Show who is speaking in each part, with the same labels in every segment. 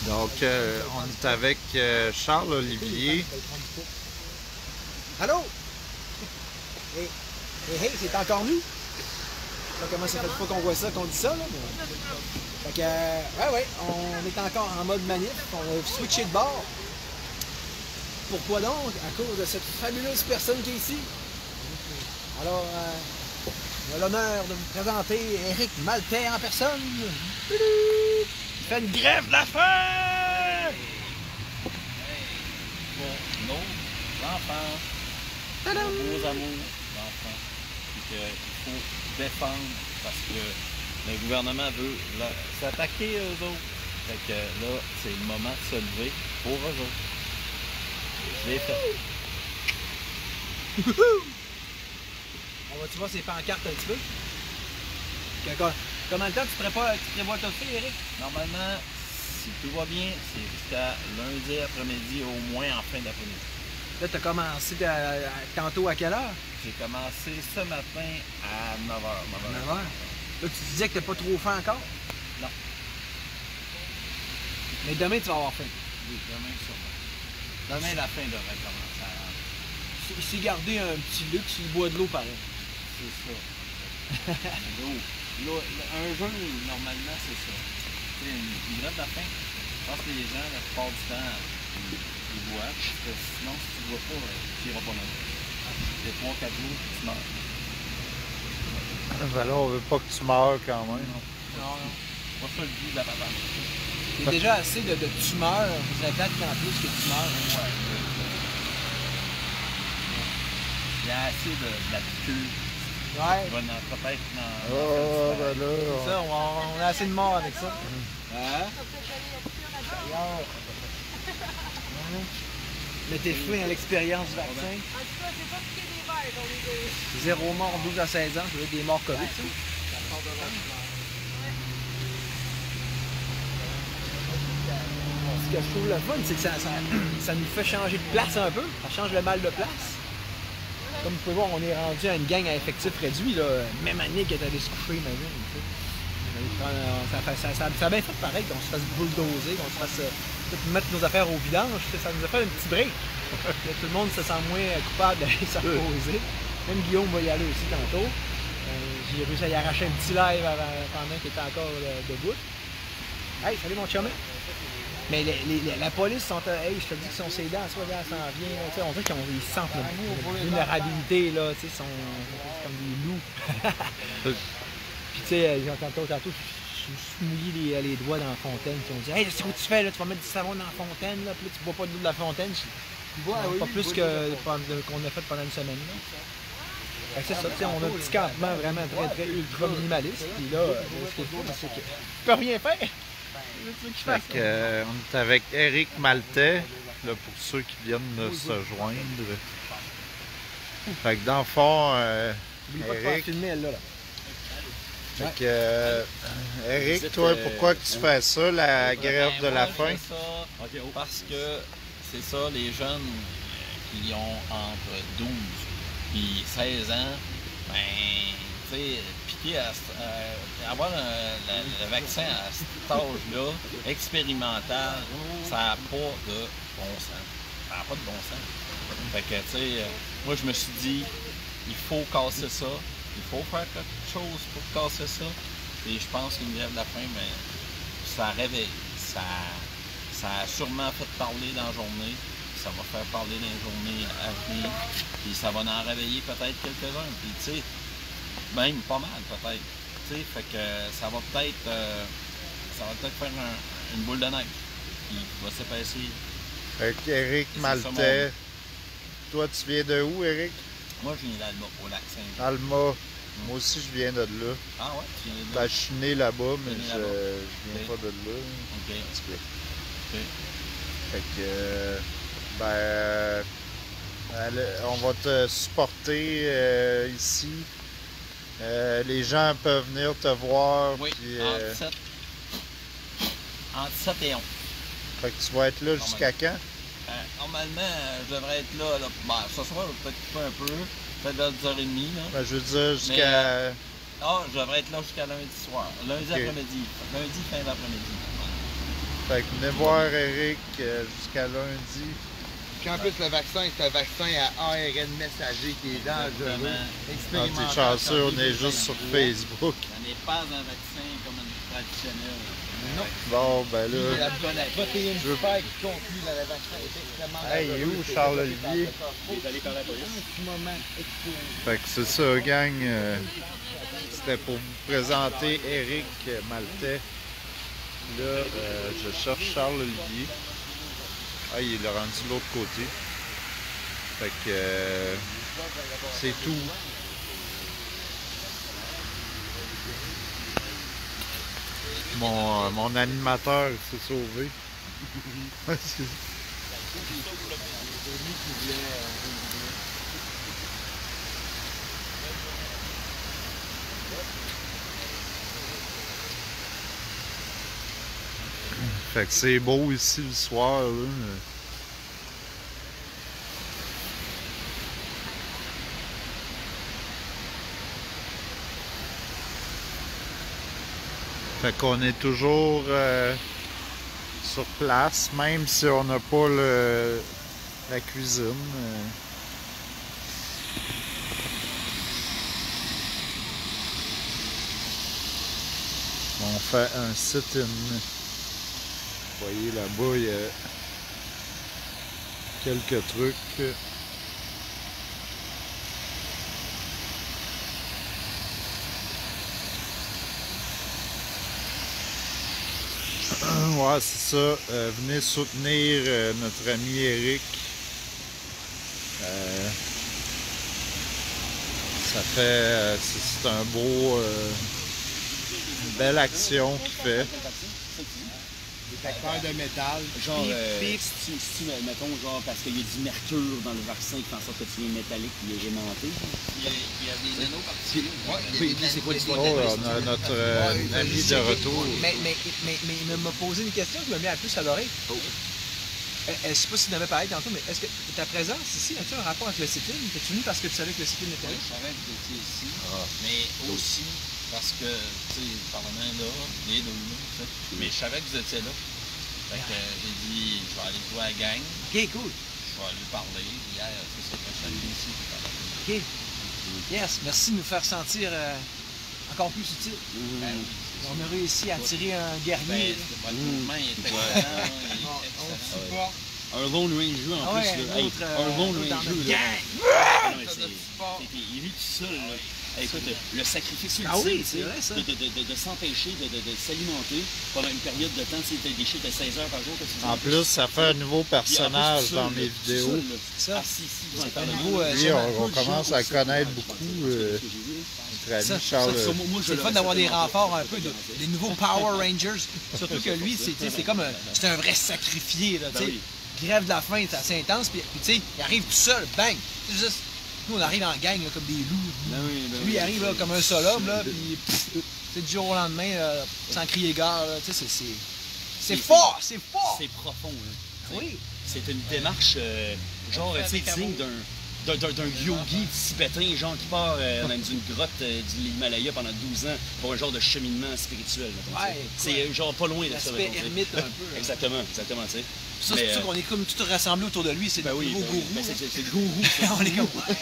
Speaker 1: Donc, on est avec Charles Olivier.
Speaker 2: Allô? Hey, c'est encore nous? Je sais pas comment ça fait pas qu'on voit ça, qu'on dit ça, là. Mais... Fait que, ouais, on est encore en mode manif. On a switché de bord. Pourquoi donc? À cause de cette fabuleuse personne qui est ici. Alors, on a l'honneur de vous présenter Éric Maltais en personne. Il fait une grève de la faim!
Speaker 3: Pour nos enfants, nos beaux amours d'enfants, puis qu'il faut défendre parce que le gouvernement veut s'attaquer eux autres. Fait que là, c'est le moment de se lever pour eux autres. Je l'ai fait.
Speaker 2: On va-tu voir ces pancartes un petit peu? Comment le temps tu prévois tout ça, Éric?
Speaker 3: Normalement, si tout va bien, c'est jusqu'à lundi après-midi, au moins en fin d'après-midi.
Speaker 2: Là, tu as commencé tantôt à quelle heure?
Speaker 3: J'ai commencé ce matin à 9h.
Speaker 2: 9h. Là, tu disais que t'as pas trop faim encore?
Speaker 3: Non.
Speaker 2: Mais demain, tu vas avoir faim.
Speaker 3: Oui, demain sûrement. Demain, la faim devrait commencer à...
Speaker 2: C'est garder un petit luxe, il boit de l'eau pareil.
Speaker 3: C'est ça. L'eau. Un jeûne, normalement, c'est ça. Une grève de la faim, je pense que les gens, la plupart du temps, ils boivent. Parce que sinon, si tu ne bois pas, tu n'iras pas non plus. C'est 3-4 jours, tu meurs.
Speaker 1: Ben là, on veut pas que tu meurs quand même.
Speaker 3: Non. Pas ça le but de la patente.
Speaker 2: Il y a déjà assez de tumeurs, ça date qu'en plus que tu meurs.
Speaker 3: Ouais. Il y a assez de la piqûre.
Speaker 2: Ouais.
Speaker 3: Il va peut-être dans...
Speaker 1: Ben là...
Speaker 2: C'est ça, on a assez de morts avec ça. Hein? Mettez fin à l'expérience du vaccin. Zéro mort 12 à 16 ans, ça veut dire des morts COVID, ça. Ce que je trouve le fun, c'est que ça nous fait changer de place un peu. Ça change le mal de place. Comme vous pouvez voir, on est rendu à une gang à effectif réduit, là. Même année qui est allée se coucher, imagine. Ça a bien fait pareil qu'on se fasse bulldozer, qu'on se fasse mettre nos affaires au vidange. Ça nous a fait un petit break. Tout le monde se sent moins coupable d'aller se reposer. Même Guillaume va y aller aussi tantôt. J'ai réussi à y arracher un petit live pendant qu'il était encore debout. Hey, salut mon chum! Mais la police sont... Hey, je te dis qu'ils sont sédents, ça, regarde, ça en vient. Là, on dirait qu'ils sentent la vulnérabilité, là, tu sais, sont comme des loups. Puis tu sais, tantôt, je me suis mouillé les doigts dans la fontaine. Puis on dit, hey, c'est ce que tu fais, là, tu vas mettre du savon dans la fontaine, là, puis là, tu bois pas de l'eau de la fontaine. Pas plus qu'on a fait pendant une semaine. Là. C'est ça, on a un petit campement vraiment très ultra minimaliste. Puis là, ce qu'il faut, c'est que tu peux rien faire.
Speaker 1: Fait que, on est avec Éric Maltais, là, pour ceux qui viennent de se joindre. Fait que dans le fond,
Speaker 2: N'oublie pas de faire filmer elle là.
Speaker 1: Fait que, Éric, toi, pourquoi que tu fais ça, la grève de la faim?
Speaker 3: Parce que c'est ça, les jeunes qui ont entre 12 et 16 ans, ben, tu sais, piquer avoir le vaccin à cet âge-là, expérimental, ça n'a pas de bon sens. Ça n'a pas de bon sens. Fait que, tu sais, moi, je me suis dit, il faut casser ça. Il faut faire quelque chose pour casser ça. Et je pense qu'une grève de la faim, ben, ça réveille. Ça a sûrement fait parler dans la journée. Ça va faire parler dans les journées à venir. Puis ça va en réveiller peut-être quelques-uns. Puis tu sais, même pas mal peut-être. Tu sais, fait que ça va peut-être faire une boule de neige qui va s'épaissir.
Speaker 1: Fait qu'Éric Maltais, toi tu viens de où, Éric?
Speaker 3: Moi je viens d'Alma, au lac Saint-Jean.
Speaker 1: Alma. Moi aussi je viens de là.
Speaker 3: Ah ouais, tu viens de
Speaker 1: là?
Speaker 3: là?
Speaker 1: Ben, je suis né là-bas, mais je viens pas de là.
Speaker 3: Ok. Ok.
Speaker 1: Fait que, ben, on va te supporter ici. Les gens peuvent venir te voir.
Speaker 3: Oui,
Speaker 1: puis,
Speaker 3: entre 7 et 11.
Speaker 1: Fait que tu vas être là jusqu'à quand?
Speaker 3: Normalement, je devrais être là. Ben, ce soir, je vais peut-être couper un peu. Peut-être vers 10h30. Là.
Speaker 1: Ben, je veux dire jusqu'à...
Speaker 3: je devrais être là jusqu'à lundi soir. Lundi après-midi. Lundi, fin d'après-midi.
Speaker 1: Fait que venez voir Eric jusqu'à lundi.
Speaker 4: Puis en plus, le vaccin, c'est un vaccin à ARN messager qui est dangereux.
Speaker 1: T'es chanceux, on est juste sur Facebook.
Speaker 3: Ce n'est pas un vaccin comme un traditionnel.
Speaker 4: Non.
Speaker 1: Bon, ben
Speaker 4: C'est
Speaker 1: là.
Speaker 4: la protéine spike qui conclut dans le vaccin est extrêmement
Speaker 1: Hey, il est où Charles-Olivier?
Speaker 4: Il est allé par la police. En ce moment,
Speaker 1: Fait que c'est ça, gang. C'était pour vous présenter Eric Maltais. Là, je cherche Charles-Olivier. Ah, il est rendu de l'autre côté. Fait que c'est tout. Mon animateur s'est sauvé. Fait que c'est beau ici le soir, là. Fait qu'on est toujours sur place, même si on n'a pas la cuisine. On fait un sit-in. Vous voyez là-bas, il y a quelques trucs. Ouais, c'est ça. Venez soutenir notre ami Eric. Ça fait... c'est un beau... une belle action qu'il fait.
Speaker 4: détecteur de métal.
Speaker 5: Genre,
Speaker 4: Pip, pip.
Speaker 5: si mettons, genre, parce qu'il y a du mercure dans le vaccin qui fait en sorte que tu viens métallique et il est aimanté.
Speaker 3: Il y a des nanoparticules.
Speaker 5: C'est quoi l'histoire?
Speaker 1: Oh, on a notre ami de retour.
Speaker 2: Mais il m'a posé une question qui m'a mis à plus à l'oreille. Je ne sais pas si tu en avais parlé tantôt, mais est-ce que ta présence ici, as-tu un rapport avec le CETIN? Es-tu venu parce que tu savais que le CETIN était là?
Speaker 3: Je savais que vous étiez ici, mais aussi parce que, tu sais, le Parlement est là, les deux, là, tu sais. Mais je savais que vous étiez là. Fait que j'ai dit, je vais aller jouer à la gang,
Speaker 2: Ok, cool.
Speaker 3: je vais lui parler. Hier, c'est ça que je suis allé ici pour parler.
Speaker 2: Ok. Yes, merci de nous faire sentir encore plus utile. On a réussi à tirer un guerrier.
Speaker 3: Votre mouvement il était excellent.
Speaker 2: On te supporte.
Speaker 5: Un Lone Ranger en
Speaker 2: Ah ouais,
Speaker 5: plus.
Speaker 2: un
Speaker 5: Là. Hey,
Speaker 2: autre,
Speaker 5: un Lone
Speaker 2: dans
Speaker 5: Ranger.
Speaker 2: notre
Speaker 5: Là.
Speaker 2: gang.
Speaker 5: Ah non, mais il est lui tout seul. Là. Hey, écoute, le sacrifice ultime,
Speaker 2: Ah oui,
Speaker 5: tu sais,
Speaker 2: c'est vrai, ça.
Speaker 5: de s'empêcher de s'alimenter pendant une période de temps, tu sais, des chiffres de 16 heures par jour. Que tu
Speaker 1: En plus, ça fait un nouveau personnage dans mes vidéos.
Speaker 2: Ça.
Speaker 5: C'est
Speaker 2: un nouveau,
Speaker 1: Lui, on commence à connaître beaucoup notre
Speaker 2: Ça,
Speaker 1: ami Charles.
Speaker 2: C'est le fun d'avoir des renforts un peu, des nouveaux Power Rangers. Surtout que lui, c'est comme c'est un vrai sacrifié. Là, tu sais. Grève de la faim, c'est assez intense. Puis tu sais, il arrive tout seul, bang. C'est juste, nous, on arrive en gang là, comme des loups. Lui, il arrive là, comme un seul homme, là, puis c'est du jour au lendemain, sans crier gare. Là, tu sais, c'est fort, c'est fort.
Speaker 5: C'est profond. Hein.
Speaker 2: Oui.
Speaker 5: C'est une démarche, genre, tu sais, digne d'un yogi tibétain, genre qui part dans une grotte de l'Himalaya pendant 12 ans pour un genre de cheminement spirituel. Mettons,
Speaker 2: Ouais,
Speaker 5: c'est genre pas loin de ça.
Speaker 2: L'aspect
Speaker 5: mettons, tu sais.
Speaker 2: ermite un peu. Là.
Speaker 5: Exactement, tu sais.
Speaker 2: Ça, c'est pour ça qu'on est comme tout rassemblés autour de lui. C'est le nouveau gourou.
Speaker 5: Ben,
Speaker 2: là.
Speaker 5: c'est le gourou.
Speaker 2: On est comme, ouais,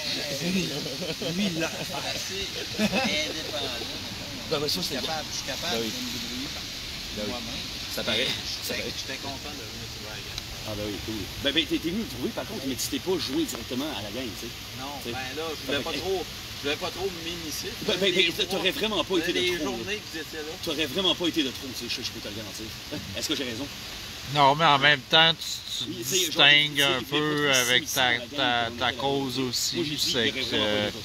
Speaker 2: lui, il l'a.
Speaker 3: Assez indépendant.
Speaker 5: Ben, ça, c'est
Speaker 3: Je suis capable
Speaker 5: Ben
Speaker 3: de
Speaker 5: oui.
Speaker 3: me débrouiller par moi-même.
Speaker 5: Ça paraît.
Speaker 3: J'étais content de venir trouver la gang.
Speaker 5: Ah ben oui, cool. Ben, t'es venu le trouver par contre, mais tu t'es pas joué directement à la gang, tu sais.
Speaker 3: Non,
Speaker 5: T'sais.
Speaker 3: ben là, je voulais pas trop m'initier.
Speaker 5: T'aurais vraiment pas été de
Speaker 3: Les
Speaker 5: trop.
Speaker 3: journées que vous étiez là.
Speaker 5: T'aurais vraiment pas été de trop, tu sais, je peux te le garantir. Est-ce que j'ai raison?
Speaker 1: Non, mais en même temps, tu
Speaker 5: Oui,
Speaker 1: te
Speaker 5: c'est genre,
Speaker 1: distingues
Speaker 5: c'est
Speaker 1: un
Speaker 5: qu'il
Speaker 1: peu
Speaker 5: est pas trop
Speaker 1: avec
Speaker 5: si dans la gang,
Speaker 1: ta
Speaker 5: comme
Speaker 1: cause
Speaker 5: Moi,
Speaker 1: aussi.
Speaker 5: j'ai dit,
Speaker 1: C'est
Speaker 5: il y aurait vraiment
Speaker 1: que
Speaker 5: pas de trop.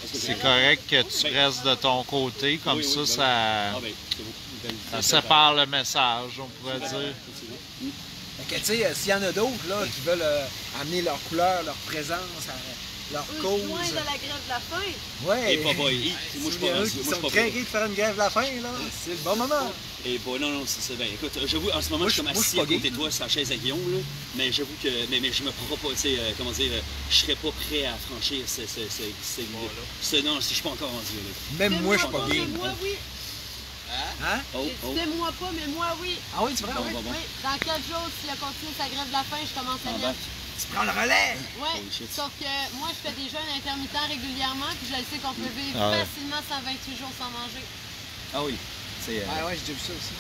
Speaker 5: Est-ce que j'ai
Speaker 1: c'est
Speaker 5: raison?
Speaker 1: correct que tu restes de ton côté, comme
Speaker 5: Oui, oui,
Speaker 1: ça,
Speaker 5: ben
Speaker 1: ça,
Speaker 5: Ah ben, c'est beaucoup.
Speaker 1: ça sépare le message, on pourrait dire.
Speaker 2: Fait que, tu sais, s'il y en a d'autres là, qui veulent amener leur couleur, leur présence, leur cause.
Speaker 6: Loin de la grève de la faim.
Speaker 2: Ouais.
Speaker 5: Et pas boy, moi je suis
Speaker 2: S'il y en
Speaker 5: pas
Speaker 2: a
Speaker 5: rendu,
Speaker 2: qui
Speaker 5: moi je
Speaker 2: sont
Speaker 5: suis pas
Speaker 2: craqués de faire une grève de la faim, là, c'est le bon moment.
Speaker 5: Et bon, non, c'est bien. Écoute, j'avoue, en ce moment,
Speaker 2: Moi,
Speaker 5: je suis comme
Speaker 2: moi, je
Speaker 5: assis
Speaker 2: suis pas
Speaker 5: à côté
Speaker 2: gay.
Speaker 5: de toi sur la chaise à Guillaume, là, mais j'avoue que mais je me propose, tu sais, comment dire, je serais pas prêt à franchir non, si je suis pas encore rendu là.
Speaker 2: Même moi, je suis pas gay.
Speaker 6: Moi, oui.
Speaker 2: Hein?
Speaker 5: Oh,
Speaker 6: J'ai
Speaker 5: oh.
Speaker 6: dit moi pas, mais moi oui.
Speaker 2: Ah oui, c'est vrai?
Speaker 5: Bon,
Speaker 2: Oui.
Speaker 5: bon, bon.
Speaker 6: Oui, dans 4 jours, s'il a continué sa grève de la faim, je commence la mienne.
Speaker 5: Embarque.
Speaker 2: Tu prends le relais!
Speaker 6: Ouais,
Speaker 5: Holy shit.
Speaker 6: sauf que moi, je fais des jeûnes intermittents régulièrement, puis je le sais qu'on peut vivre
Speaker 1: Ah ouais.
Speaker 6: facilement 128 jours sans manger.
Speaker 5: Ah oui. C'est,
Speaker 2: Ouais, j'ai déjà vu ça aussi.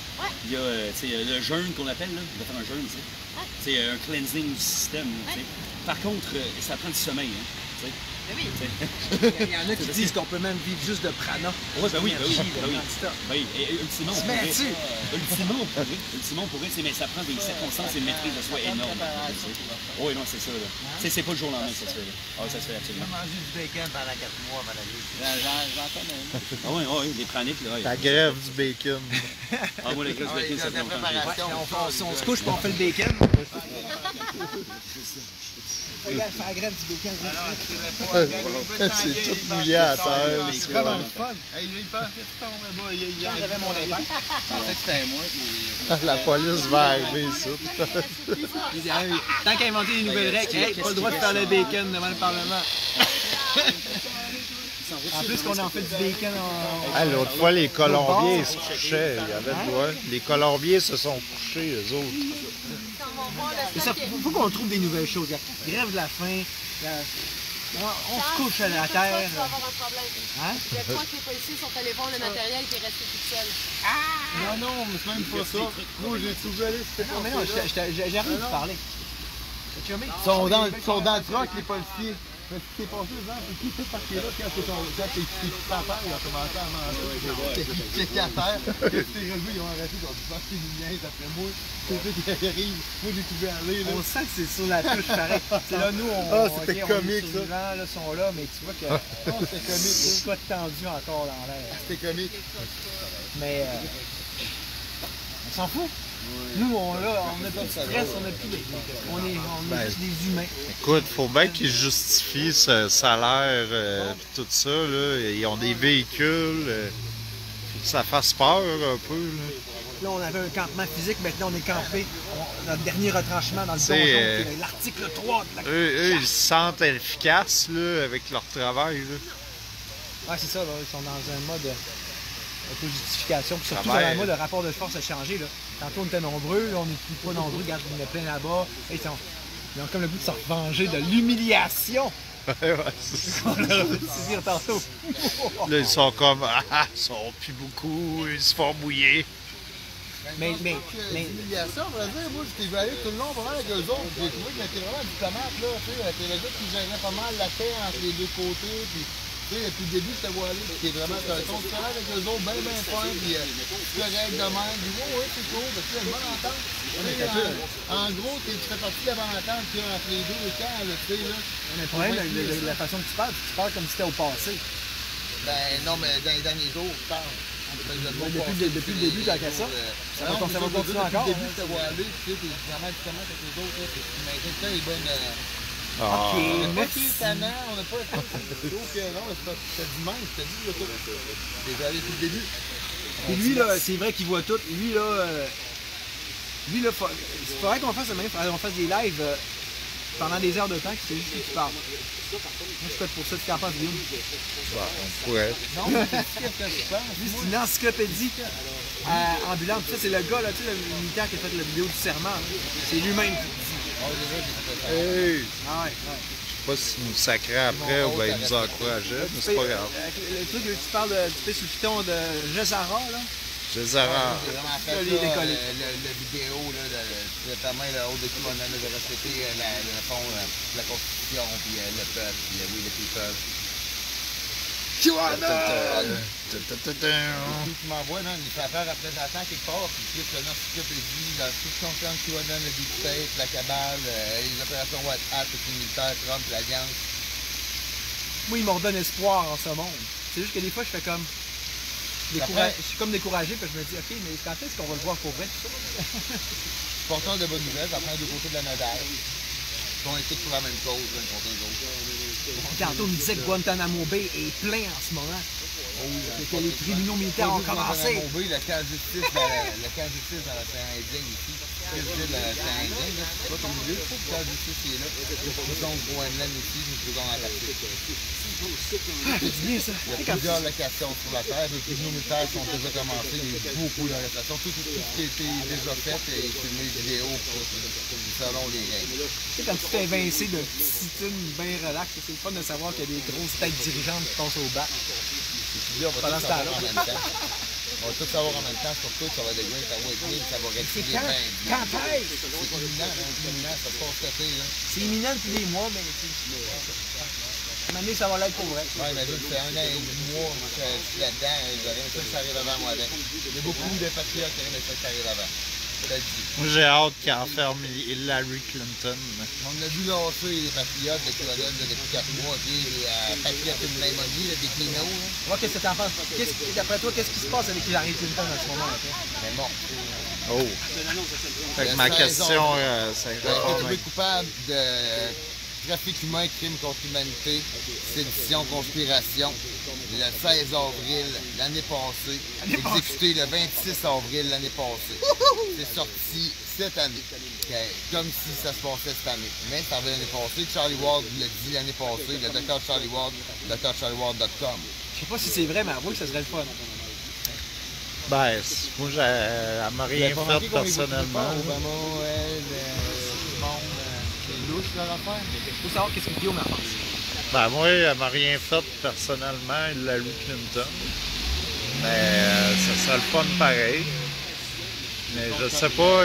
Speaker 5: il y a tu sais, le jeûne qu'on appelle, là. Il va faire un jeûne, tu sais.
Speaker 6: Ouais.
Speaker 5: C'est un cleansing du système, tu sais. Par contre, ça prend du sommeil, hein. Tu sais.
Speaker 6: Mais oui.
Speaker 5: Tu sais.
Speaker 2: Il y en a qui disent qu'on peut même vivre juste de prana.
Speaker 5: Ouais, ben oui, ben oui,
Speaker 2: Énergie,
Speaker 5: ben oui.
Speaker 2: non-stop.
Speaker 5: Ben oui, et ultimement, on
Speaker 2: Tu mets
Speaker 5: pourrait,
Speaker 2: là-dessus.
Speaker 5: ultimement, on pourrait, tu sais, mais ça prend des circonstances et une maîtrise de soi énorme. Tu sais. Oui, non, c'est ça, là. Tu sais, c'est pas le jour au lendemain que ça se fait, là. Ah oui, ça se fait absolument.
Speaker 4: Manger du bacon pendant 4 mois avant d'aller.
Speaker 3: J'en connais un.
Speaker 5: Ah oui, oui, les praniques, là.
Speaker 1: La grève du bacon.
Speaker 5: Ah, moi, les grosses
Speaker 4: Ah,
Speaker 5: bacon,
Speaker 4: les
Speaker 5: ça fait longtemps que j'ai-
Speaker 2: On se couche et on fait le bacon. Regarde, faire la grève du bacon.
Speaker 1: C'est tout mouillé à terre.
Speaker 2: C'est vraiment le fun.
Speaker 4: Hey, il pense que tu tombes là-bas.
Speaker 2: Quand j'avais mon impact,
Speaker 4: Je pensais que c'était moi.
Speaker 1: La police va arriver ici.
Speaker 2: il dit, ah, tant qu'à inventer des nouvelles règles, hey, pas le droit de faire le bacon devant le Parlement. En plus qu'on en fait du bacon en...
Speaker 1: Ah, l'autre fois, les Colombiens ils se couchaient. Il y avait le droit. Les Colombiens se sont couchés, eux autres.
Speaker 2: C'est ça, faut qu'on trouve des nouvelles choses. Grève de la faim, on se couche à la terre.
Speaker 6: Tu vas avoir un problème.
Speaker 2: Hein?
Speaker 6: Je crois que les policiers sont allés voir le matériel qui est resté tout seul.
Speaker 4: Non, non, mais c'est même pas ça. Moi, j'ai trouvé aller, c'était
Speaker 2: Non, mais non, j'arrive de parler.
Speaker 4: Ils sont dans le truck, les policiers. Mais ce qui s'est passé, c'est qui fait partir là quand tes petits affaires ont commencé à manger. Ils checkaient à terre. Quand t'es relevé, ils ont arrêté. Ils ont dit, c'est une niaise après moi. C'est eux qui arrivent. Moi, j'ai trouvé aller. Là.
Speaker 2: On sent que c'est sur la touche pareil. C'est là, nous, on,
Speaker 4: Ah, c'était
Speaker 2: ok,
Speaker 4: comique,
Speaker 2: on est survivants, là, sont là, mais tu vois que
Speaker 4: Non, c'était comique.
Speaker 2: c'est pas tendu encore dans l'air.
Speaker 4: C'était comique.
Speaker 2: Mais on s'en fout. Nous, on a plus de stress, on a plus de... On est juste des humains.
Speaker 1: Écoute, faut bien qu'ils justifient ce salaire pis tout ça. Là. Ils ont des véhicules. Faut que ça fasse peur un peu. Là.
Speaker 2: Là, on avait un campement physique, maintenant on est campé. Notre dernier retranchement dans le donjon,
Speaker 1: C'est,
Speaker 2: qui est l'article 3 de la...
Speaker 1: Eux, ils se sentent efficaces là, avec leur travail. Là.
Speaker 2: Ouais, c'est ça, là, ils sont dans un mode un peu justification. Puis surtout
Speaker 1: Travail.
Speaker 2: dans un mode de rapport de force a changé. Là. Tantôt, on était nombreux, là, on n'est plus pas nombreux. Regarde, il y en a plein là-bas. Et ils ont comme le goût de se revenger de l'humiliation
Speaker 1: Ouais, c'est ça.
Speaker 2: qu'on leur a fait subir tantôt.
Speaker 1: Là, ils sont comme, ah, ils sont plus beaucoup, ils se font mouiller.
Speaker 2: Mais-
Speaker 4: L'humiliation, on va dire, moi, j'étais vu aller tout le long, vraiment avec eux autres. J'ai trouvé qu'il était vraiment diplomate, là. Tu sais, c'était le gars qui gérait pas mal la paix entre les deux côtés. Puis, tu sais, depuis le début, c'était voilé. C'était vraiment un ton de avec eux autres, bien fin. Puis, correct de même. Puis, ouais, c'est cool. Parce que c'est une bonne entente. Tu sais, en gros, tu fais partie de la bonne entente qu'il y a entre les deux camps, là, tu sais, là.
Speaker 2: Le problème, la façon que tu parles comme si c'était au passé.
Speaker 4: Ben, non, mais dans les derniers jours, je parle.
Speaker 2: Depuis le début, tant qu'à ça. Ça va continuer encore.
Speaker 4: Depuis le début, c'était voilé. Tu sais, t'es vraiment diplomate avec les autres, là. Puis, maintenant, les bonnes.
Speaker 1: Ah,
Speaker 2: Ok,
Speaker 4: On n'a pas
Speaker 2: merci.
Speaker 4: été tannant, on n'a pas été. Donc, non, c'était du même, c'était dit, là, tout. Désolé, depuis le début.
Speaker 2: Et lui, là, c'est vrai qu'il voit tout. Lui, là, il faudrait qu'on fasse le même, faudrait qu'on fasse des lives pendant des heures de temps, que c'est juste lui qui parle. Moi, je suis pour ça, tu t'en penses, Guillaume?
Speaker 1: on pourrait.
Speaker 4: Non, mais qu'est-ce que tu penses?
Speaker 2: Lui, c'est une encyclopédie ambulante. Ça, c'est le gars, là, tu sais, le militaire qui a fait la vidéo du serment. C'est lui-même qui dit.
Speaker 1: Hey!
Speaker 2: Ah ouais.
Speaker 1: Je sais pas s'ils nous sacraient après ou bien ils nous encourageaient, mais c'est pas grave.
Speaker 2: Le truc, tu parles de, tu fais sous le piton de Jezara, là.
Speaker 1: César,
Speaker 4: J'ai vraiment fait
Speaker 2: Les
Speaker 4: ça,
Speaker 2: collés.
Speaker 4: le vidéo, là, notamment le haut de tout on a de respecter la Constitution, puis le peuple, puis oui, le people. Puis tu m'envoies, non, il fait faire représentant quelque part, puis tu cliques le encyclopédie, dans tout ce qu'on compte QAnon, le Deep State, la cabale, les opérations WhatsApp, les militaires, Trump, l'Alliance.
Speaker 2: Moi, il me redonne espoir en ce monde. C'est juste que des fois, je fais comme... Je suis comme découragé, puis je me dis, OK, mais quand est-ce qu'on va le voir pour vrai, tout ça?
Speaker 4: Porteur de bonnes nouvelles, ça prend deux côtés de la médaille. On est tous pour la même cause, l'un contre les autres.
Speaker 2: Tantôt, on me disait que Guantanamo Bay est plein en ce moment. Que les tribunaux militaires ont commencé.
Speaker 4: Le camp de justice dans l'océan Indien ici. que je vis le Canadien, là, c'est pas comme milieu, il faut que tu aies ici, c'est là. Nous sommes au Groenland ici, nous faisons en Antarctique.
Speaker 2: Ah, c'est bien ça.
Speaker 4: Il y a plusieurs locations sur la Terre, les tribunaux militaires sont déjà commencés, il y a beaucoup d'arrestations. Tout ce qui a été déjà fait et filmé vidéo selon les règles.
Speaker 2: Tu sais, quand tu t'es évincé de petits tunes bien relax, c'est le fun de savoir qu'il y a des grosses têtes dirigeantes qui passent au bac.
Speaker 4: Puis on va
Speaker 2: Pendant
Speaker 4: tout
Speaker 2: ce
Speaker 4: savoir
Speaker 2: temps-là.
Speaker 4: en même temps. On va tout savoir en même temps, surtout ça va devenir, ça va être bien, ça va
Speaker 2: C'est
Speaker 4: reculer
Speaker 2: quand?
Speaker 4: bien.
Speaker 2: Quand est-ce?
Speaker 4: C'est imminent, hein, c'est imminent, ça se passe cet été, là.
Speaker 2: C'est imminent depuis des mois, mais tu sais, année, ça va l'être pour vrai.
Speaker 4: Ouais, imagine, c'est 1 an et 10 mois que je suis là-dedans, j'aurais aimé ça que ça arrive avant moi avec. Il y a beaucoup de patriotes qui auraient aimé ça que ça arrive avant. Je te le dis.
Speaker 1: Moi, j'ai hâte qu'il enferme Hillary Clinton.
Speaker 4: On a vu lancer les patriotes de Claudel depuis 4 mois, puis les patriotes de Lemony, des Pinot.
Speaker 2: Moi, qu'est-ce que t'en penses? D'après toi, qu'est-ce qui se passe avec Hillary Clinton en ce moment?
Speaker 4: Mais bon,
Speaker 1: Oh! Fait que ma question, c'est
Speaker 4: il a été trouvé coupable de trafic humain, crime contre l'humanité, sédition, conspiration, le 16 avril l'année passée, exécuté le 26 avril l'année passée. C'est sorti cette année, comme si ça se passait cette année. Mais ça avait l'année passée, Charlie Ward l'a dit l'année passée, le docteur Charlie Ward, drcharlieward.com.
Speaker 2: Je sais pas si c'est vrai, mais avoue que ça serait le fun.
Speaker 1: Ben, moi, elle m'a rien fait personnellement.
Speaker 4: Obama, elle, tout le monde, c'est louche leur affaire.
Speaker 2: Il faut savoir qu'est-ce que Guillaume en pense.
Speaker 1: Ben, moi, elle m'a rien fait personnellement, Hillary Clinton. Mais ça serait le fun pareil. Mais je sais pas.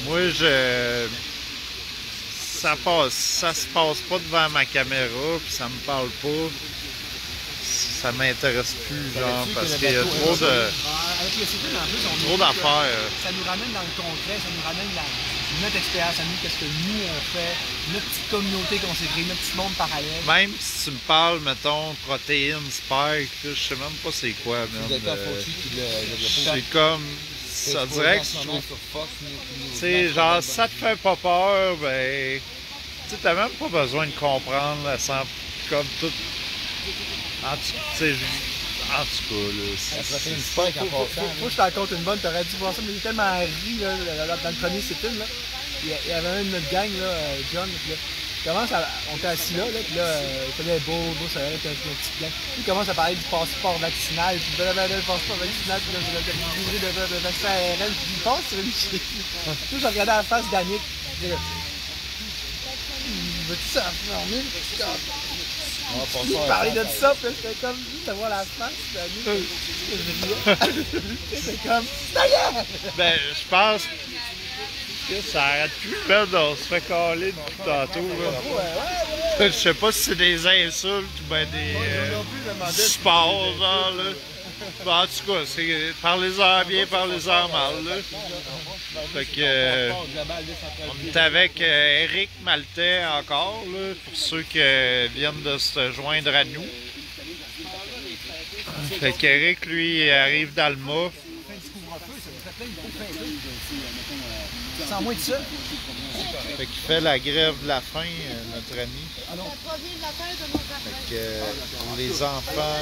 Speaker 1: Moi, ça se passe pas devant ma caméra, puis ça me parle pas. Ça m'intéresse plus, genre, parce qu'il y a trop de.
Speaker 2: Avec le site, en plus, on
Speaker 1: Trop d'affaires.
Speaker 2: Ça nous ramène dans le concret, ça nous ramène dans notre expérience à nous, qu'est-ce que nous on fait, notre petite communauté qu'on s'est créée, notre petit monde parallèle.
Speaker 1: Même si tu me parles, mettons, protéines, spike, je sais même pas c'est quoi, man.
Speaker 4: C'est le docteur Fauci qui l'a développé.
Speaker 1: C'est comme. Ça dirait que je trouve. Tu sais, genre, si ça te fait pas peur, ben. Tu sais, t'as même pas besoin de comprendre la sang comme tout. En tout cas, là,
Speaker 2: Faut que je t'en compte une bonne, t'aurais dû voir ça, mais j'ai tellement ri là, dans le premier sit-in. Là. Il y avait un de notre gang, là, John, puis là, on était assis là, puis là, il faisait beau, ça allait avec notre petite gang. Puis il commence à parler du passeport vaccinal, puis le passeport vaccinal, puis le livré de vaccin ARN, puis il passe sur une chine. Puis je regardais la face d'Annick, puis veux-tu ça fermer? Il parlait de ça, puis j'étais comme, juste à voir la face d'Annick, je riais. C'était comme, ça y est!
Speaker 1: ben, je pense que ça arrête plus, man, on se fait caler depuis tantôt, là. Je sais pas si c'est des insultes ou ben du sport, genre, là. Ben, en tout cas, parlez-en bien, parlez-en mal, là. Fait que, on est avec Éric Maltais encore, là, pour ceux qui viennent de se joindre à nous. Fait qu'Éric, lui, arrive d'Alma.
Speaker 2: Sans moins de ça.
Speaker 1: Fait qu'il fait la grève de la faim, notre ami.
Speaker 6: Ça provient de la terre de nos affaires.
Speaker 1: Fait que, pour les enfants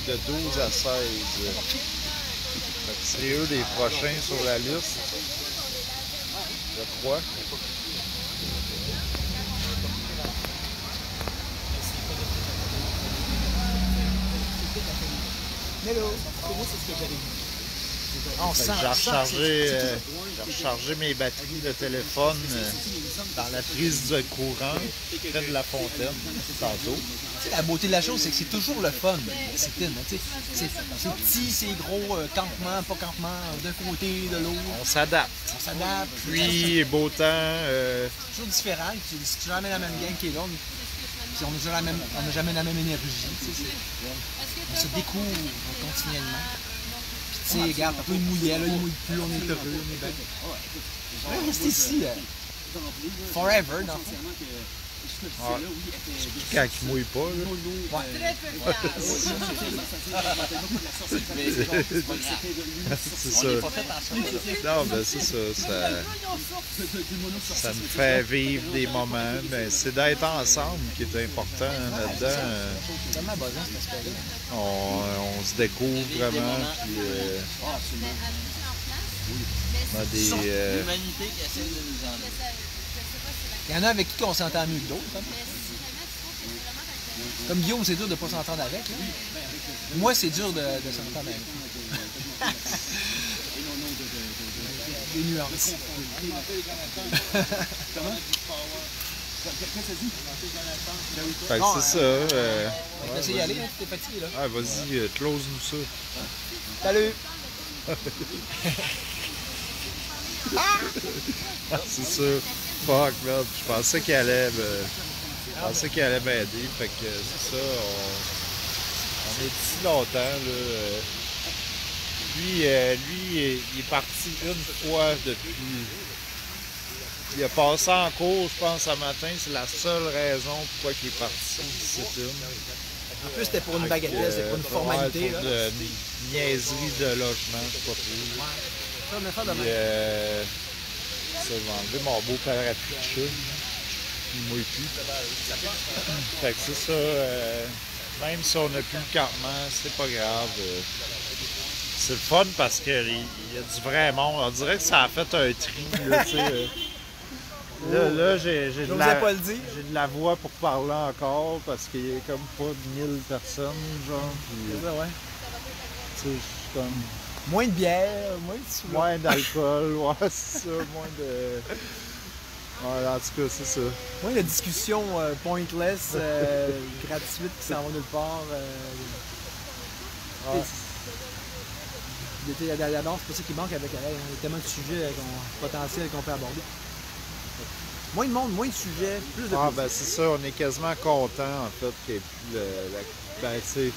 Speaker 1: de 12 à 16. Fait que c'est eux les prochains sur la liste, je crois.
Speaker 2: Hello! Moi, c'est ce que j'avais dit. On
Speaker 1: Fait que j'ai rechargé mes batteries de téléphone dans la prise de courant près de la fontaine, tantôt.
Speaker 2: Tu sais, la beauté de la chose, c'est que c'est toujours le fun. C'est petit, c'est gros, campement, pas campement, d'un côté, de l'autre.
Speaker 1: On s'adapte.
Speaker 2: On s'adapte.
Speaker 1: Pluie et beau temps.
Speaker 2: C'est toujours différent. C'est toujours jamais la même gang qui est là. Puis on n'a jamais la même énergie. Tu sais, on se découvre continuellement. Puis tu sais, regarde, tantôt il mouillait, là, il mouille plus, on est heureux, on est bien. On va rester ici, forever, dans le fond.
Speaker 1: Ouais. Quand il mouille pas, là.
Speaker 6: Très peu
Speaker 1: C'est ça. Non, ben c'est ça. Ça me fait vivre des moments. Mais c'est d'être ensemble qui est important là-dedans.
Speaker 2: C'est tellement buzzant, cet aspect-là.
Speaker 1: On se découvre vraiment. Puis, On a des...
Speaker 3: L'humanité qui essaie de nous enlever.
Speaker 2: Il y en a avec qui on s'entend mieux que d'autres. Hein. Comme Guillaume, c'est dur de ne pas s'entendre avec. Là. Moi, c'est dur de s'entendre avec. Des nuances.
Speaker 1: Fait que
Speaker 2: Bon,
Speaker 1: c'est ça.
Speaker 2: On va essayer d'y aller, hein, tu t'es fatigué là.
Speaker 1: Ah, vas-y, close-nous ça.
Speaker 2: Salut!
Speaker 1: C'est ça. Fuck, merde. Je pensais qu'il allait m'aider. Fait que c'est ça. On est ici longtemps, là. Lui, il est parti une fois depuis. Il a passé en cours, je pense, ce matin. C'est la seule raison pourquoi il est parti. C'est une.
Speaker 2: En plus, c'était pour une bagatelle, c'était pour une formalité.
Speaker 1: Ouais, pour
Speaker 2: là.
Speaker 1: de niaiserie de logement, je sais pas trop.
Speaker 2: Ça, on a fait de
Speaker 1: Puis,
Speaker 2: même.
Speaker 1: ça, j'ai enlevé mon beau parapluie de chat. Il mouille plus. Fait que c'est ça. Même si on n'a plus le campement, c'est pas grave. C'est le fun parce qu'il y a du vrai monde. On dirait que ça a fait un tri. Là, tu sais. Là, j'ai de
Speaker 2: pas le dire.
Speaker 1: j'ai de la voix pour parler encore parce qu'il y a comme pas 1000 personnes, genre. Puis,
Speaker 2: C'est ça, ouais.
Speaker 1: tu sais, je suis comme...
Speaker 2: Moins de bière, moins de sous.
Speaker 1: Moins d'alcool, ouais, c'est ça, moins de... Ouais, en tout cas, c'est ça.
Speaker 2: Moins de discussions pointless, gratuites qui s'en vont nulle part.
Speaker 1: Ouais.
Speaker 2: La danse, c'est pas ça qui manque avec elle. Il y a tellement de sujets potentiels qu'on peut aborder. Moins de monde, moins de sujets, plus de
Speaker 1: Ah,
Speaker 2: plaisir.
Speaker 1: ben c'est ça, on est quasiment content en fait qu'il n'y ait plus ben, tu sais,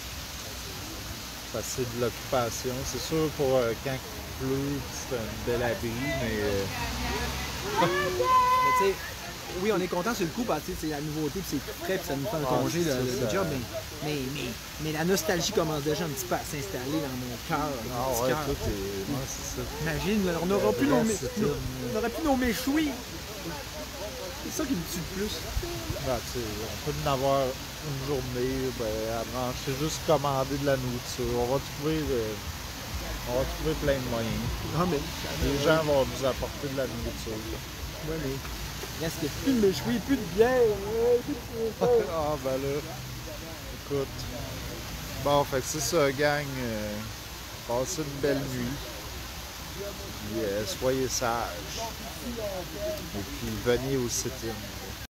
Speaker 1: c'est de l'occupation. C'est sûr, pour quand il pleut, c'est un bel abri, mais.
Speaker 2: Mais tu sais, oui, on est content sur le coup parce que c'est la nouveauté, puis c'est tout frais, puis ça nous fait un congé de job, mais la nostalgie commence déjà un petit peu à s'installer dans mon cœur.
Speaker 1: Ah
Speaker 2: mon
Speaker 1: ouais,
Speaker 2: petit cœur.
Speaker 1: tout est. Ouais, c'est ça.
Speaker 2: Imagine, on n'aura plus nos
Speaker 1: on
Speaker 2: n'aurait plus nos méchouis. C'est ça qui me tue le plus.
Speaker 1: Ben, tu sais, on peut en avoir une journée, ben, à manger, juste commander de la nourriture. On va trouver plein de moyens.
Speaker 2: Non, mais
Speaker 1: Les gens vont nous apporter de la nourriture.
Speaker 2: ouais, mais il reste plus de méchouis, plus de bière.
Speaker 1: Ah ben là, écoute. Bon, fait que c'est ça, gang. Passez une belle nuit. Puis soyez sages. Et puis venez au sit-in.